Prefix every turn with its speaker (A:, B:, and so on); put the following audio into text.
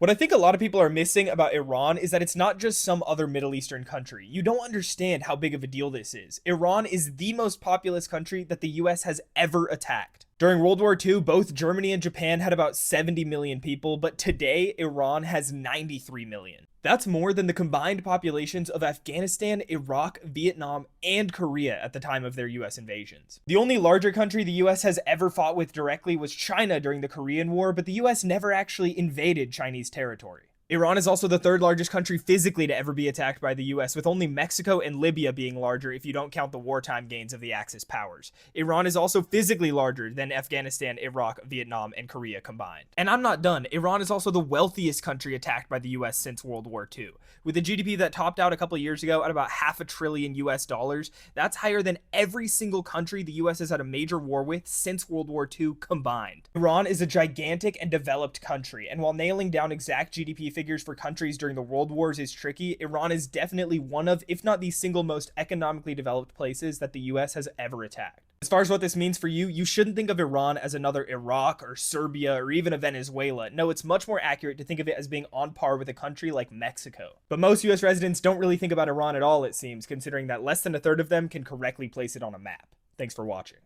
A: What I think a lot of people are missing about Iran is that it's not just some other Middle Eastern country. You don't understand how big of a deal this is. Iran is the most populous country that the US has ever attacked. During World War II, both Germany and Japan had about 70 million people, but today Iran has 93 million. That's more than the combined populations of Afghanistan, Iraq, Vietnam, and Korea at the time of their US invasions. The only larger country the US has ever fought with directly was China during the Korean War, but the US never actually invaded Chinese territory. Iran is also the third largest country physically to ever be attacked by the US, with only Mexico and Libya being larger if you don't count the wartime gains of the Axis powers. Iran is also physically larger than Afghanistan, Iraq, Vietnam, and Korea combined. And I'm not done. Iran is also the wealthiest country attacked by the US since World War II. With a GDP that topped out a couple of years ago at about $500 billion US, that's higher than every single country the US has had a major war with since World War II combined. Iran is a gigantic and developed country, and while nailing down exact GDP figures for countries during the world wars is tricky, Iran is definitely one of, if not the single most economically developed places that the US has ever attacked. As far as what this means for you, you shouldn't think of Iran as another Iraq or Serbia or even a Venezuela. No, it's much more accurate to think of it as being on par with a country like Mexico. But most US residents don't really think about Iran at all, it seems, considering that less than a third of them can correctly place it on a map. Thanks for watching.